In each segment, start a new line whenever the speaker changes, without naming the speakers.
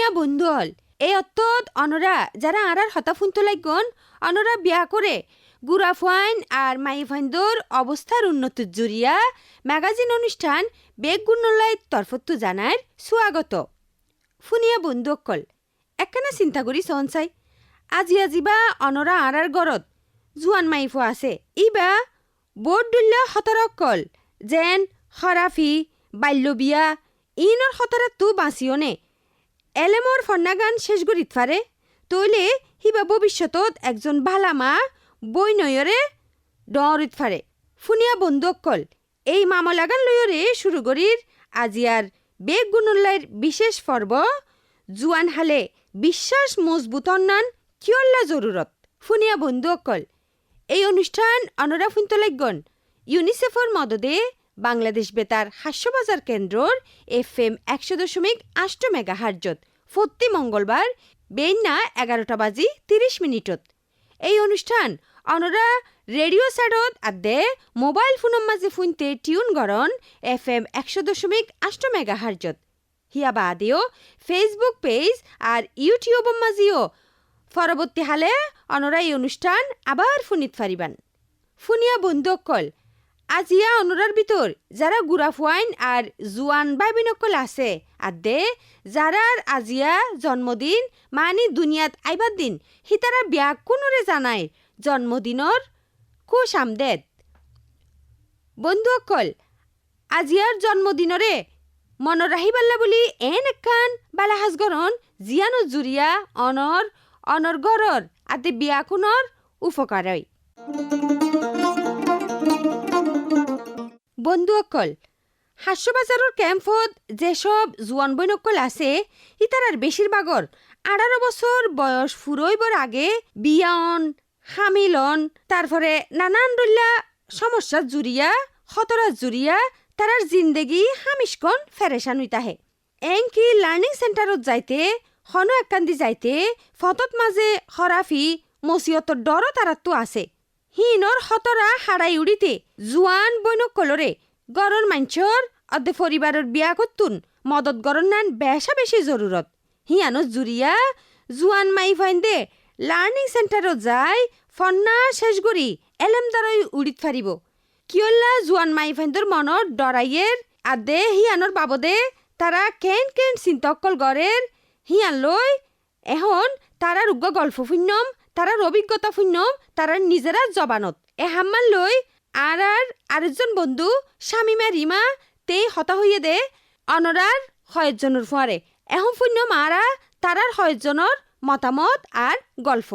ফুনিয়া বন্ধু হল এই অর্থত অনরা যারা আরার হতা ফুনতো লাগন অনরা বিয়া করে গুড়া ফুয়াইন আর মাই ফাইন্দর অবস্থার উন্নতির জুরিয়া ম্যাগাজিন অনুষ্ঠান বেগ গুণলাই তরফত্তু জানার সুয়াগত ফুনিয়া বন্ধু অকল একখানা চিন্তা করি সঞ্চাই আজিবা অনরা আরার গরত জুয়ান মাইফো আছে ইবা বোর্ড দুল্লা হতারকল যেন খরাফি বাল্যবিয়া ইনর হতারাতো বাঁচিওনে এলেমর ফন্নাগান শেষ গরিত ফারে তৈলে হিবা ভবিষ্যতত একজন ভালা মা বই নয়রে ডরিত ফারে ফুনিয়া বন্ধু অকল এই মামলাগান লয়রে শুরু করির আজিয়ার বেগ গুণুল্লাইর বিশেষ পর্ব জুয়ান হালে বিশ্বাস মজবুত অন্যান কিয়ল্লা জরুরত ফুনিয়া বন্ধু অকল এই অনুষ্ঠান অনরা ফুনতো লাগন ইউনিসেফর মদদে বাংলাদেশ বেতার হাস্যবাজার কেন্দ্রর FM 100.8 মেগাহার্জত প্রতি মঙ্গলবার বেইনা 11:30 এই অনুষ্ঠান অনরা রেডিও স্যাডত আদে মোবাইল ফোনের মাঝে ফুনতে টিউন গরন FM 100.8 মেগাহার্জত হিয়া বাদেও ফেসবুক পেজ আর ইউটিউবের মাঝেও পরবর্তী হালে অনরা এই অনুষ্ঠান আবার ফুনিত ফারিবান ফুনিয়া বন্ধু অকল আজিয়া অনরার ভিতর যারা গুড়া ফুয়াইন আর জুয়ান বাইবিনকল আছে আদে যারার আজিয়া জন্মদিন মানে দুনিয়াত আইবার দিন হিতারা বিয়া কোনরে জানায় জন্মদিনর খুশ আমদেদ বন্ধু অকল আজিয়ার জন্মদিনরে মনত রাহিবাল্লা বুলি এন একখান বালাহাজ গরন জিয়ানো জুরিয়া অনর গরর আদে বিয়া কোনর উপকার হয় বন্ধু অকল হাস্যবাজারের ক্যাম্পত যেসব জুয়ান বৈনকল আছে ইতারার বেশিরভাগর 18 বছর বয়স ফুরইবর আগে বিয়ান হামিলন তারপরে নানান রইলা সমস্যা জুরিয়া খতরা জুরিয়া তারার জিন্দেগি হামিশকন ফেরেশান হইতাহে এনকি লার্নিং সেন্টারত যাইতে হন একান্দি যাইতে ফতত মাঝে খরাফি মসিয়তর ডরও তারাতো আছে হিনর হতরা হারাই উড়িতে জুয়ান বৈনকলরে গরর মাঞ্চর অর্ধে পরিবারের বিয়া করতুন মদত গরর নান বেশা বেশি জরুরত হিয়ানো জুরিয়া জুয়ান মাই ফাইন্দে লার্নিং সেন্টারত যাই ফন্না শেষ করি এলেম দ্বারাই উড়িত ফারিব কিয়ল্লা জুয়ান মাই ফাইন্দর মনত ডরাইয়ের আদে হিয়ানোর বাবদে তারা কেন চিন্তকল গড়ের হিয়ান লই এখন তারার উগ্র গল্প ফুন্যম তারার অভিজ্ঞতা ফুন্যম তারার নিজেরা জবানত হাম্মান লই আরেকজন বন্ধু শামিমা রিমা তেই হতা হইয়ে দে অনরার হয়জনের ফুয়ারে এখন ফুন্য মারা তারার হয়জনের মতামত আর গল্প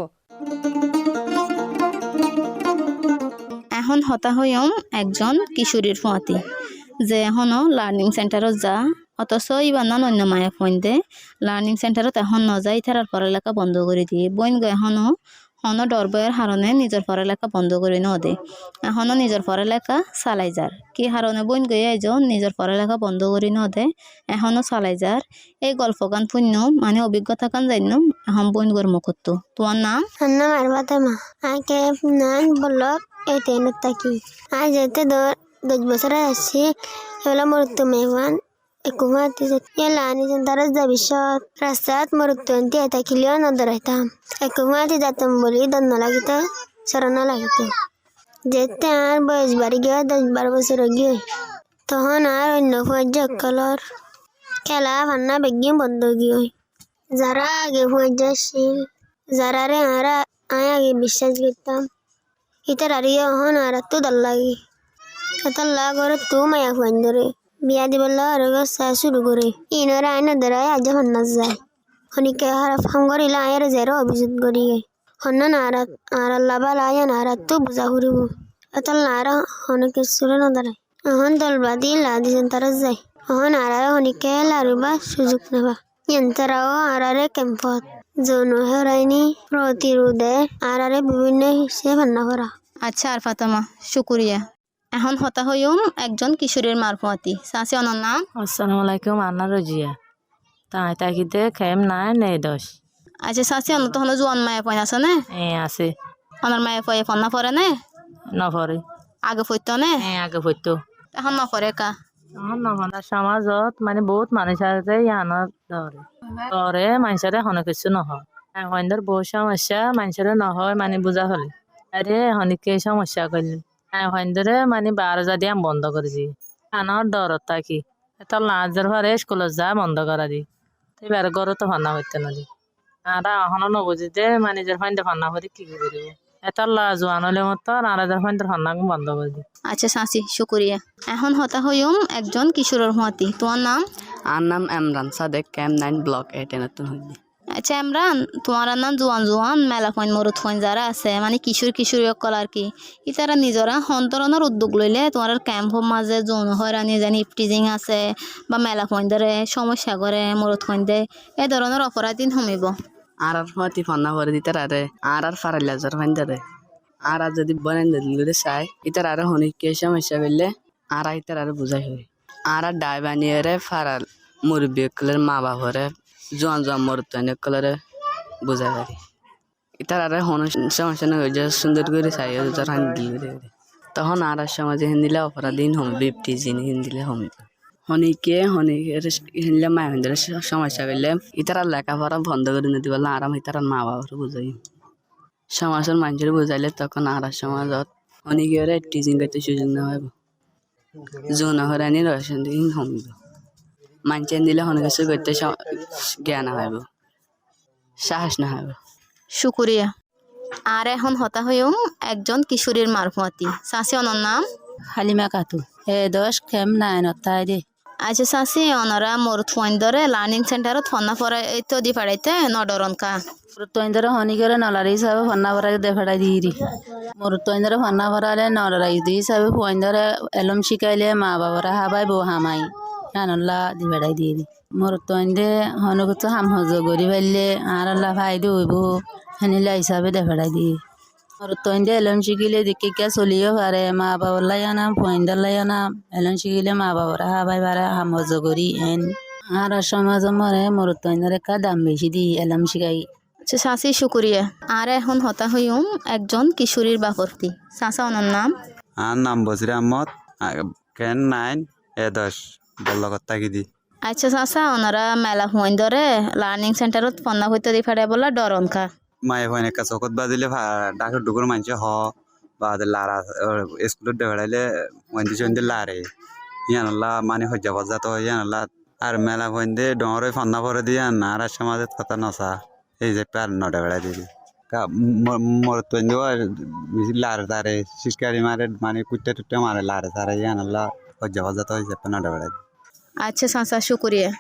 এখন হতা হইম একজন কিশোরীর ফুয়াতি যে এখনো লার্নিং সেন্টারত যা অথচ ইবান অন্য মায়া ফোন দে লার্নিং সেন্টারত এখন নযায় তারার পড়ালেখা বন্ধ করে দিয়ে বইন গো এখনো ডর বয়ের হারণে নিজের পড়ালেখা বন্ধ করে নদে এখনো নিজের পড়ালেখা চালাই যার কি হারণে বইন গয়ে এজন নিজের পড়ালেখা বন্ধ করে নদে এখনো চালাই যার এই গল্প গান পুণ্য মানে অভিজ্ঞতা গান জান্য এখন বইন গোর মুখত তোমার নাম
নাম আরবাতামা আগে নান বললো এতে নতাকি আজ যেতে 10 বছরে আসছি এগুলো মরুত্ব মেহমান একুমাতি এলা আনি সেন্টারত যাবিছত রাস্তাত মরুত্বন্তি এটা খিলিও নদরাইতাম একুমাতি যাতাম বলি দন্ন লাগিতে সরনা লাগিতে যেতে আর বয়স বাড়ি গিয়ে 10-12 বছর গিয়ে তখন আর অন্য ফৌজকলর খেলা ফান্না বেগিয়ে বন্ধ গিয়ে যারা আগে ফৌজাছিল যারারে আয় আগে বিশ্বাস করতাম ইতার আরিও হন আর তো দল লাগে এতলা করে তো মায়া ফোন ধরে বিয়া দিবলা আর শুরু করে ইনরা আইন ধরায় আজ হন্না যায় হনিকে হারা ফাঙ্গরিলা আয়ের জেরো অভিযোগ করিয়ে হন্না আর লাবাল আয়ান আর তো বুঝা করিব এতলা আর হনকে সুরে না ধরায় এখন দলবাদি লাদি সেন্টারত যায় এখন আর হনিকে লারুবা সুযোগ নেবা যন্ত্রাও আরারে ক্যাম্পত যৌন হেরাইনি প্রতিরোধে আরারে বিভিন্ন হিসেবে ভান্না করা
আচ্ছা আর ফাতেমা শুকরিয়া এখন হতা হইম একজন কিশোরীর মার ফুয়াতি চাচি অনর নাম
আসসালামু আলাইকুম আন্না রজিয়া তাই তাকিতে খেম নাই নেই 10
আচ্ছা চাচি অনর তখন জোয়ান মায়া পয়ন আছে নে
আছে
অনর মায়া পয়ে ফন্না পরে নে
নফরে
আগে ফইতো নে
আগে হইতো
এখন নপরে কা
সমাজত মানে বহুত মানুষ আছে ইয়ানত ধরে মানুষের হনে কিছু নহয় এখন বহু সমস্যা মানুষের নহয় মানে বুঝা হলে আরে হনিকে সমস্যা করলি এখন মানে 12 যদি আমি বন্ধ করেছি আনার ডরত থাকি এটা লাজের ঘরে স্কুলত যা বন্ধ করা দি এবার গরু তো ফান্না করতে না দি আর এখনো নবুঝিতে মানে যে ফান্ডে ফান্না করে কি করিব এটা জোয়ান হলে মতো আর ফান্ডে ফান্না বন্ধ করে দি
আচ্ছা চাচি শুক্রিয়া এখন হতা হইম একজন কিশোরের হুঁয়াতি তোমার নাম
আর নাম এমরান সাদেক ক্যাম্প 9 ব্লক 8 নতুন হইনি
আচ্ছা ইমরান তোমার নাম জোয়ান জোয়ান মেলা ফইন মরুত ফইন যারা আছে মানে কিশোর কিশোরী অকল আর কি ইতারা নিজরা সন্তরণের উদ্যোগ লইলে তোমার ক্যাম্পর মাঝে যৌন হয়রানি জানি ইফটিজিং আছে বা মেলা ফইন ধরে সমস্যা করে মরুত ফইন দে এই ধরনের অপরাধীন হমিব
আর হতি ফান্না করে দিতে আরে আর ফারাইলাজর ফাইন ধরে আর যদি বনেন দিলে চাই ইতার আর হনিকে সমস্যা বললে আর ইতার আর বুঝাই হই আর ডাই বানিয়ে ফারাল মুরব্বী কলের মা বাবরে জোয়ান জোয়ান মরতনে কলরে বুঝাই পারি ইতার আর হন সমস্যা না হয়ে যায় সুন্দর করে চাই যার হান দিলে তখন আর সমাজে হিন্দিলে অপরাধীন হম বিপটি জিন হিন্দিলে হমিব হনিকে হিনলে মা হিন্দিলে সমস্যা বললে ইতার লেখাপড়া বন্ধ করে নিতে পারলে আরাম ইতার মা বাবার বুঝাই সমাজের মানুষের বুঝাইলে তখন আর সমাজত অনেকের টিচিং করতে সুযোগ না হইব যৌন হরানি রহস্যহীন হমিব মানুষের দিলে অনেক কিছু করতে জ্ঞান হইব সাহস না হইব
শুক্রিয়া আর এখন হতা হইম একজন কিশোরীর মারফুয়াতি চাচি অনর নাম
হালিমা কাতু 10 ক্যাম্প 9 তাই দে
আচ্ছা চাচি অনরা মরুত ফইন ধরে লার্নিং সেন্টারত ফন্না পড়া তো দি পাড়াইতে নডরন কা
মরুত্তইন্দরে হনিগরে নলারি হিসাবে ফন্না ভরাই দে ফেড়াই দিই মরুত্তইন্দরে ফন্না ভরালে নলারি দি হিসাবে ফইন্দরে এলম শিকাইলে মা বাবারা হাবাই বউ হামাই জানল্লা দি ফেড়াই দিয়ে দি মরুত্তইন্দে হনুকত হাম হজ গরি ফেললে আর আল্লাহ ভাই দইব হেনিলা হিসাবে দে ফেড়াই দিয়ে মরুত্তইন্দে এলম শিকিলে দিকে কে চলিও পারে মা বাবার লাইও না ফইন্দার লাইও না এলম শিকিলে মা বাবারা হাবাই পারে হাম হজ গরি এন আর সমাজ মরে মরুত্তইন্দরে কা দাম বেশি দি এলম শিকাই
আচ্ছা চাচি শুক্রিয়া আর এখন হতা হইম একজন কিশোরীর বাপরতি চাচা অনর নাম
আর নাম বসির আহমদ ক্যান 9 10 বল্লকত থাকি দি
আচ্ছা চাচা ওনারা মেলা হুঁইন ধরে লার্নিং সেন্টারত ফন্না হইতে দি ফেড়াই বলা ডরন খা
মায়ে ফোনে কা চকত বাজিলে ডাক্তার ডুকুর মানছে হ বা লারা স্কুলত দেখাইলে ওয়ান্দি চন্দি লারে ইয়ানলা মানে হজ্জা বজ্জা তো ইয়ানলা আর মেলা ফোন দে ডরে ফন্না পরে দিয়া আর সমাজত কথা নসা এই যে প্যার নডে বেড়াই দিবি মোর তো লারে তারে শিশকারি মারে মানে কুটে টুটে মারে লারে তারে ইয়ানলা হজ্জা বজ্জা তো হয়েছে নডে বেড়াই
আচ্ছা চাচা শুক্রিয়া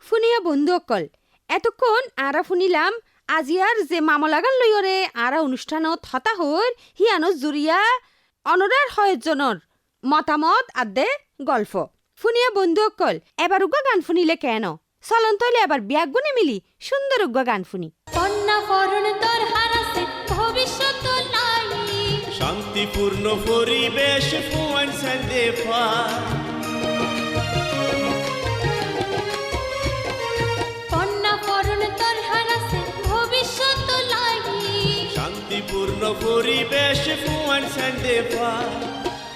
ফুনিয়া বন্ধু অকল এতক্ষণ আরা শুনিলাম আজিয়ার যে মামলাগান লইরে আরা অনুষ্ঠানত হতা হর হিয়ানো জুরিয়া অনরার হয়জনের মতামত আদে গল্প ফুনিয়া বন্ধু অকল এবার উগা গান শুনিলে কেন চলন তৈলে এবার বিয়াক গুনে মিলি সুন্দর উগা গান শুনি
কন্যা ফরণ তোর হারাছে ভবিষ্যৎ নাই
শান্তিপূর্ণ পরিবেশ ফুয়ান সান্দে
কন্যা ফরণ তোর হারাছে ভবিষ্যৎ নাই
শান্তিপূর্ণ পরিবেশ ফুয়ান সান্দে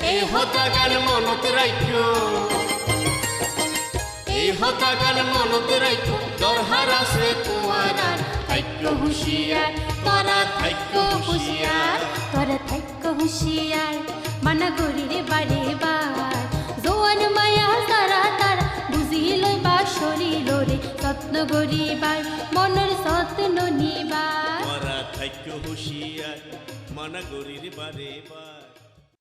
এই হতাগান মনত রাখো এই হতাগান মনত রাখো দরহার আছে তোমার থাইক্য হুঁশিয়ার
তোরা
থাইক্য হুঁশিয়ার
তোরা থাইক্য হুঁশিয়ার মানা গরিরে বাড়ি বার জোয়ান মায়া তারা তারা বুঝি লইবা শরীর রে যত্ন গরিবার মনের যত্ন নিবার
তোরা থাইক্য হুঁশিয়ার মানা গরির বারে বার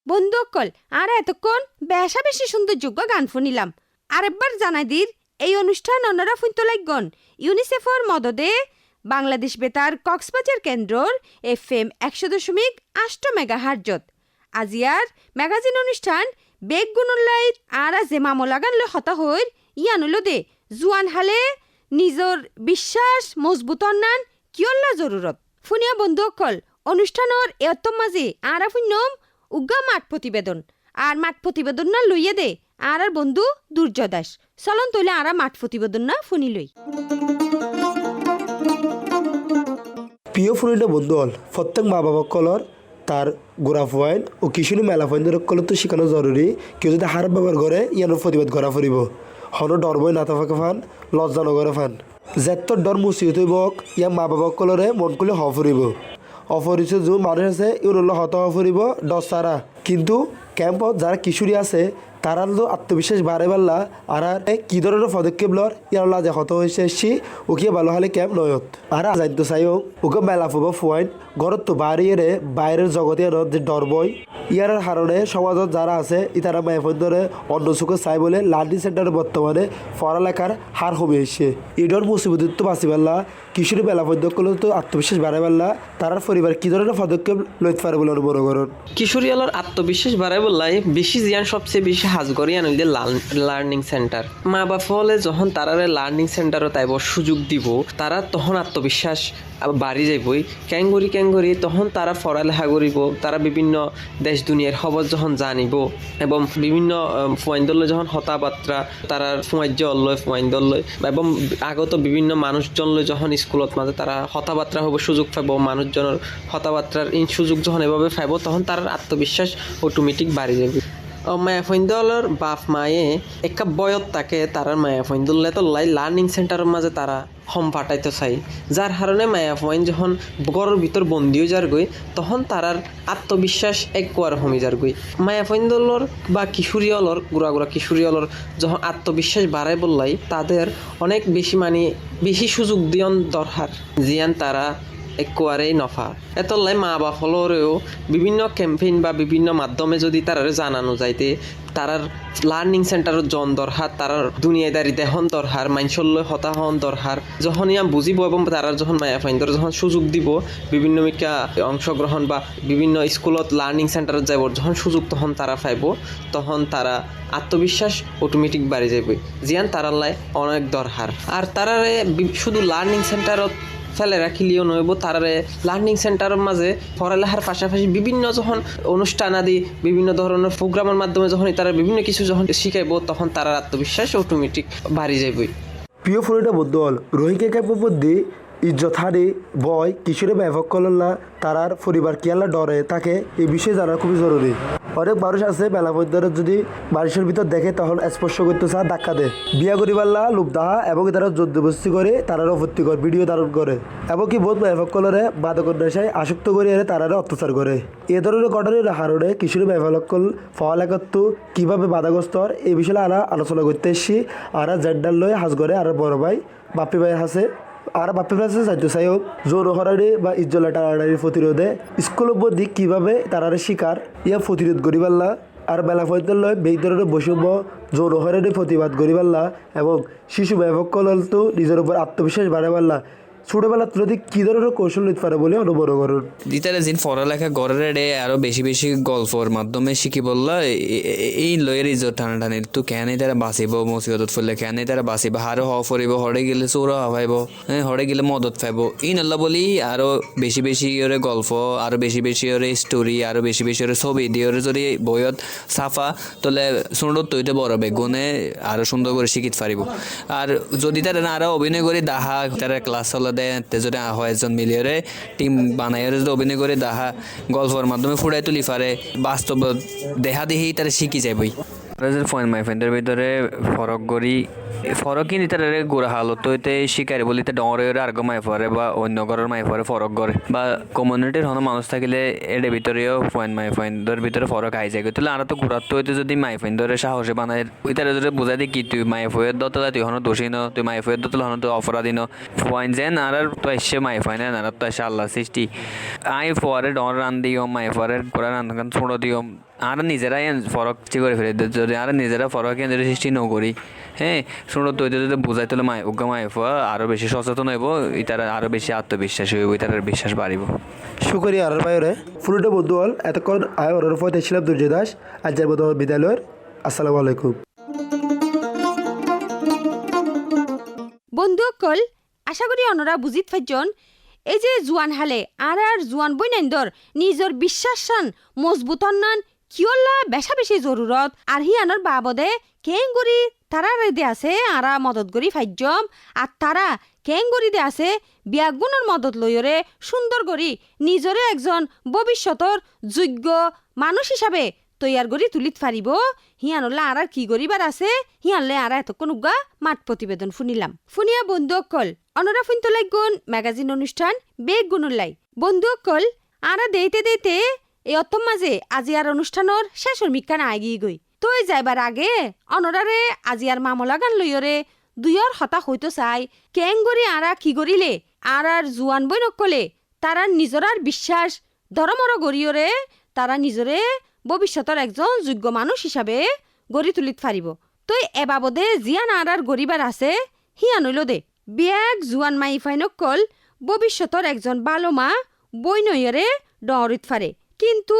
বন্ধু অকল আর এতক্ষণ বেশা বেশি সুন্দর যোগ্য গান শুনিলাম আরেকবার জানাই দির এই অনুষ্ঠান অন্যরা ফুনতো লাগন ইউনিসেফর মদদে বাংলাদেশ বেতার কক্সবাজার কেন্দ্রর FM 100.8 মেগাহার্জত আজিয়ার ম্যাগাজিন অনুষ্ঠান বেগ গুণলাই আর যে মামলাগান লো হতা হইর ইয়ানুলো দে জুয়ান হালে নিজর বিশ্বাস মজবুত অন্যান কিয়ল্লা জরুরত ফুনিয়া বন্ধু অকল অনুষ্ঠানের এতম মাঝে আরা ফুন্নম উগা মাঠ প্রতিবেদন আর মাঠ প্রতিবেদন না লইয়ে দে আর বন্ধু দুর্জয় দাস চলন তৈলে আরা মাঠ প্রতিবেদন না ফুনি লই
প্রিয় ফুরিলে বন্ধু হল প্রত্যেক মা বাবা কলর তার গোড়া ফুয়াইন ও কিশোরী মেলা ফাইনদের তো শেখানো জরুরি কেউ যদি হার ব্যবহার করে ইয়ানোর প্রতিবাদ করা ফুরিব হন ডর বই নাতাফাকে ফান লজ্জা নগরে ফান যেত্তর ডর মুসিবত হইব ইয়া মা বাবা কলরে মন করলে হ ফুরিব অপরিচিত যোন মানুষ আছে ইউরল হত হ ফুরিব ডর সারা কিন্তু ক্যাম্পত যারা কিশোরী আছে তারা তো আত্মবিশ্বাস বাড়ে পারলা আর কি ধরনের পদক্ষেপ লর ইয়ার লাজে হত হয়েছে এসছি ওকে ভালো হলে ক্যাম্প নয়ত আর যাইতো চাইও ওকে মেলা ফুব ফুয়াইন ঘরত তো বাড়িয়ে বাইরের জগতে যে ডর বই ইয়ার হারণে সমাজত যারা আছে ইতারা মাইফোন ধরে অন্য চোখে চাই বলে লার্নিং সেন্টারে বর্তমানে পড়ালেখার হার কমে এসছে ইডর মুসিবত তো বাঁচি পারলা কিশোরী মেলা পদক্ষেপ তো আত্মবিশ্বাস বাড়াই পারলা তার পরিবার কি ধরনের পদক্ষেপ লইতে পারে বলে মনে করেন
কিশোরী আলোর আত্মবিশ্বাস বাড়াই বললাই বেশি জিয়ান সবচেয়ে বেশি হাজ করি আনলে লার্নিং সেন্টার মা বাপ হলে যখন তারারে লার্নিং সেন্টারও তাইব সুযোগ দিব তারা তখন আত্মবিশ্বাস বাড়ি যাইবই ক্যাঙ্গুরি তখন তারা পড়ালেখা করিব তারা বিভিন্ন দেশ দুনিয়ার খবর যখন জানিব এবং বিভিন্ন ফুয়াইন্দলে যখন হতাবার্তা তারা ফুয়াইজ্য লয় ফুয়াইন্দল লয় এবং আগত বিভিন্ন মানুষজন লয় যখন স্কুলত মাঝে তারা হতাবার্তা হব সুযোগ পাব মানুষজনের হতাবার্তার সুযোগ যখন এভাবে পাইব তখন তার আত্মবিশ্বাস অটোমেটিক বাড়ি যাবে মায়াফইন্দলের বাপ মায়ে একটা বয়ত তাকে তারা মায়াফইন্দলে তো লার্নিং সেন্টারের মাঝে তারা হম পাঠাইতে চাই যার কারণে মায়াফইন যখন ঘরের ভিতর বন্দি হয়ে যার গই তখন তারার আত্মবিশ্বাস একবার কমে যার গই মায়াফইন্দলর বা কিশোরীয়লর গুড়া কিশোরীয়লর যখন আত্মবিশ্বাস বাড়াই বললাই তাদের অনেক বেশি বেশি সুযোগ দিয়ন দরকার জিয়ান তারা একবারেই নফা এতলাই মা বাপ হলরেও বিভিন্ন ক্যাম্পেইন বা বিভিন্ন মাধ্যমে যদি তারারে জানানো যাইতে তারার লার্নিং সেন্টারত জন দরকার তারার দুনিয়াদারি দেহন দরকার মাইনসল্য হতাহন দরকার যখন ইয়া বুঝিব এবং তারার যখন মায়াফাইন্দর যখন সুযোগ দিব বিভিন্ন মিকা অংশগ্রহণ বা বিভিন্ন স্কুলত লার্নিং সেন্টারত যাইব যখন সুযোগ তখন তারা পাইব তখন তারা আত্মবিশ্বাস অটোমেটিক বাড়ি যাইব জিয়ান তারার অনেক দরকার আর তারারে শুধু লার্নিং সেন্টারত ফেলে রাখিলেও নইব তারারে লার্নিং সেন্টারের মাঝে পড়ালেখার পাশাপাশি বিভিন্ন যখন অনুষ্ঠান আদি বিভিন্ন ধরনের প্রোগ্রামের মাধ্যমে যখন তারা বিভিন্ন কিছু যখন শিখাইব তখন তার আত্মবিশ্বাস অটোমেটিক বাড়ি যাইবই
প্রিয় ফরিদা বদল রোহিঙ্গা ক্যাম্পের মধ্যে ইজ্জত হারি বয় কিশোরী ব্যবহার করলা তারার পরিবার কিয়ালা ডরে তাকে এই বিষয়ে জানা খুবই জরুরি অনেক মানুষ আছে মেলা মধ্যে যদি মানুষের ভিতর দেখে তখন স্পর্শ করতে চা ধাক্কা দেয় বিয়া করিবাল্লা লোভ দাহা এবং তারা জোরজবস্তি করে তারার আপত্তি করে ভিডিও ধারণ করে এবং কি বোধ ব্যবহার মাদক নেশায় আসক্ত করে এনে তারারে অত্যাচার করে এ ধরনের ঘটনার হারণে কিশোরী ব্যবহার ফলাকাত্তু কীভাবে বাধাগ্রস্ত এই বিষয়ে আরা আলোচনা করতে এসছি আরা জেন্ডার লয়ে হাজ করে আর বড় ভাই বাপ্পি ভাই হাসে আর বাপ্পি ভাই যাইতে চাই হোক যৌন হরানি বা ইজ্জলা টানাটানির প্রতিরোধে স্কুলের মধ্যে কীভাবে তারারে শিকার ইয়া প্রতিরোধ করি পারলা আর মেলা ফয়দল লয় এই ধরনের বৈষম্য যৌন হরানির প্রতিবাদ করি পারলা এবং শিশু ব্যবহার তো নিজের উপর আত্মবিশ্বাস বাড়াই পারলা ছোটবেলা তুলে কি ধরনের কৌশল নিতে পারে বলে অনুভব করুন
দিতারে যিন পড়ালেখা গড়ের রে আরো বেশি বেশি গল্পর মাধ্যমে শিখি বললা এই লয়ের ইজ্জত টানাটানির তো কেন তারা বাঁচিব মুসিবতত ফুললে কেন তারা বাঁচিব হারো হওয়া ফুরিব হরে গেলে চৌরা হওয়াইব হরে গেলে মদত পাইব ই নল্লা বলি আরো বেশি বেশি ওরে গল্প আরো বেশি বেশি ওরে স্টোরি আরো বেশি বেশি ওরে ছবি দিয়ে ওরে যদি বইয়ত সাফা তাহলে সুন্দর তৈতে বড় বেগুনে আরো সুন্দর করে শিখিতে পারিব আর যদি তারা আরো অভিনয় করে দাহা তারা ক্লাস হলে যদি একজন মিলিয়ে টিম বানাই যদি অভিনয় করে দেখা গল্পের মাধ্যমে ফুটাই তুলি পারে বাস্তব দেখা দেখি তারা শিখি যাবই ফয়েন মাইফেন্ডের ভিতরে ফরক করি ফরক কিনি তার গোড়া হালত হইতে শিকারি বলিতে ডরে আর মাই পরে বা অন্য ঘরের মাই পরে ফরক করে বা কমিউনিটির হন মানুষ থাকিলে এর ভিতরেও ফয়েন মাইফেন্ডের ভিতরে ফরক আই যায় তাহলে আর তো ঘুরাতে হইতে যদি মাইফেন্ডরে সাহসে বানায় ওই তারা যদি বোঝাই দি কি তুই মাইফের দতলা তুই হন দোষী ন তুই মাইফের দতলা হন তুই অপরাধী ন ফয়েন যেন আর তো এসে মাইফাইন আর তো এসে আল্লাহ সৃষ্টি আই ফরে ডর রান দিও মাইফারের গোড়া রান ছোড়ো দিও আর নিজেরাই ফরক চি করে ফেলে যদি আর নিজেরা ফরক যদি সৃষ্টি ন করি হ্যাঁ শুনো তো যদি বোঝাই তাহলে উগ্র মাইফা আরও বেশি সচেতন হইব তারা আরও বেশি আত্মবিশ্বাস হইব তার বিশ্বাস বাড়িব
শুকরি আর বাইরে ফুলটা বন্ধু হল এতক্ষণ আয় ওর ফতে ছিলাম দুর্জয় দাস আজকের মতো বিদ্যালয়ের আসসালামু আলাইকুম
বন্ধুসকল আশা করি অনরা বুজিত পাইজন এই যে জোয়ান হালে আর জোয়ান বইনেন্দর নিজের বিশ্বাসান মজবুত নান কিয়লা বেশা বেশি জরুরত আর হিয়ানোর বাবদে কেং করি তারা রেদে আছে আরা মদত করি ফাইজম আর তারা কেং করি দে আছে বিয়াগুণর মদত লইরে সুন্দর করি নিজরে একজন ভবিষ্যতর যোগ্য মানুষ হিসাবে তৈয়ার করি তুলিত পারিব হিয়ানলে আর কি করিবার আছে হিয়ানলে আর এতক্ষণ উগা মাঠ প্রতিবেদন শুনিলাম শুনিয়া বন্ধু অকল অনরা ফুনতলাই গুণ ম্যাগাজিন অনুষ্ঠান বেগ গুণলাই বন্ধু অকল আরা দেইতে দেইতে এই অত্তম মাঝে আজি আর অনুষ্ঠানের শেষর মিকান আগিয়ে গই তই যাইবার আগে অনরারে আজি আর মামলা গান লইরে দুইয়র হতা হইতো চাই কেং গরি আরা কি করিলে আর জুয়ান বই নকলে তারা নিজরার বিশ্বাস ধরমর গড়িয়রে তারা নিজরে ভবিষ্যতের একজন যোগ্য মানুষ হিসাবে গড়ি তুলিত পারিব তই এবাবদে জিয়ান আর গরিবার আছে হিয়ান হইল দে বিয়াক জুয়ান মাই ফাইনকল ভবিষ্যতের একজন ভালো মা বই নইরে ডরিত ফারে কিন্তু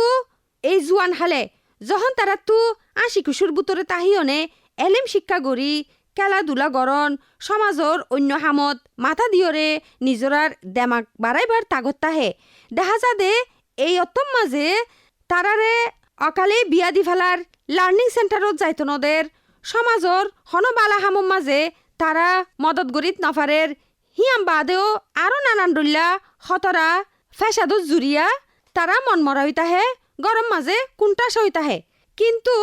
এই জুয়ান হালে যখন তারা তু আশি কুশুর বুতরে তাহিয়নে এলেম শিক্ষা গড়ি খেলাধুলা গরণ সমাজর অন্য হামত মাথা দিয়রে নিজরার দেমাক বাড়াইবার তাগত তাহে দেখা যা দে এই অত্তম মাঝে তারারে অকালে বিয়া দি ফেলার লার্নিং সেন্টারত যাইত নদের সমাজর হনবালা হামম মাঝে তারা মদত গরিত নফারের হিয়াম বাদেও আরো নানান ডল্লা হতরা ফেসাদত জুরিয়া তারা মন মরা হইতাহে গরম মাঝে কুন্টাস হইতাহে কিন্তু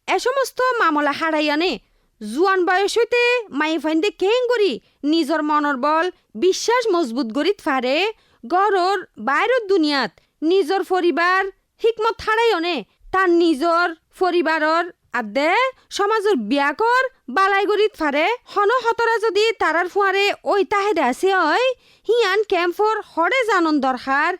এ সমস্ত মামলা হারাইয়ানে জুয়ান বয়স হইতে মাই ফাইন্দে কেং করি নিজর মনের বল বিশ্বাস মজবুত গরিত ফারে গরর বাইরের দুনিয়াত নিজর পরিবার হিকমত হারাইয়নে তার নিজর পরিবারর আদে সমাজের বিয়াকর বালাই গরিত ফারে হন হতরা যদি তারার ফুয়ারে ওই তাহে দেশে হয় হিয়ান ক্যাম্পর হরে জানন দরকার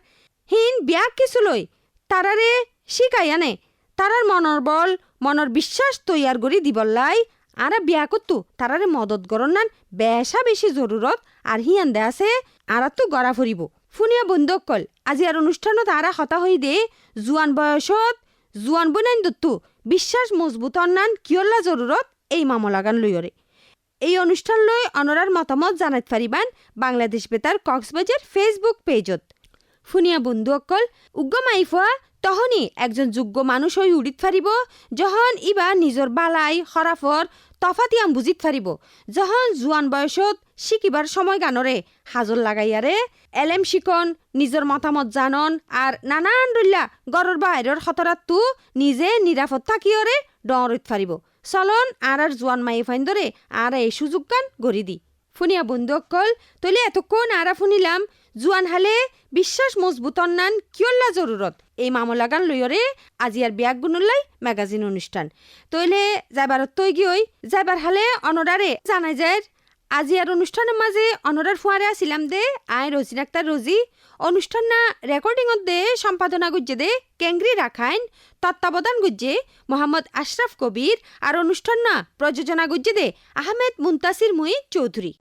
হিন বিয়াক কিছু লই তারারে শিকাইয়ানে তারার মনের বল মনের বিশ্বাস তৈয়ার করি দিবল্লাই আর বিয়া করতু তারারে মদত গরনান বেশা বেশি জরুরত আর হিয়ান দে আছে আর তো গড়া ফুরিব ফুনিয়া বন্ধক কল আজি আর অনুষ্ঠানত আরা হতা হই দে জুয়ান বয়সত জুয়ান বনাইন দত্তু বিশ্বাস মজবুত অন্যান কিয়ল্লা জরুরত এই মামলা গান লইরে এই অনুষ্ঠান লই অনরার মতামত জানাইত পারিবান বাংলাদেশ বেতার কক্সবাজার ফেসবুক পেজত ফুনিয়া বন্ধু অকল উগ্র মাইফা তহনি একজন যোগ্য মানুষ হই উড়িত ফারিব যখন ইবা নিজর বালাই খরাফর তফাতিয়াম বুজিত ফারিব যখন জুয়ান বয়সত শিকিবার সময় গানরে হাজর লাগাইয়ারে এলেম শিকন নিজর মতামত জানন আর নানান ডল্লা গরর বাহিৰৰ খতরাতু নিজে নিরাপদ থাকিয়রে ডরিত ফারিব চলন আর জুয়ান মাই ফাইন্দরে আর এই সুযোগ গান গড়ি দি ফুনিয়া বন্ধু অকল তইলে এতক্ষণ আরা ফুনিলাম জুয়ান হালে বিশ্বাস মজবুত অন্যান কিয়ল্লা জরুরত এই মামলা গান লইরে আজি আর বিয়াক গুণলাই ম্যাগাজিন অনুষ্ঠান তইলে যাইবারত তৈ গিয়ে যাইবার হালে অনরারে জানাই যায় আজি আর অনুষ্ঠানের মাঝে অনরার ফুয়ারে আসিলাম দে আই রোজিন আক্তার রোজি অনুষ্ঠান না রেকর্ডিংত দে সম্পাদনা গুজ্জে দে কেংগ্রি রাখাইন তত্ত্বাবধান গুজ্জে মোহাম্মদ আশরাফ কবির আর অনুষ্ঠান না প্রযোজনা গুজ্জে দে আহমেদ মুন্তাসির মুঈদ চৌধুরী।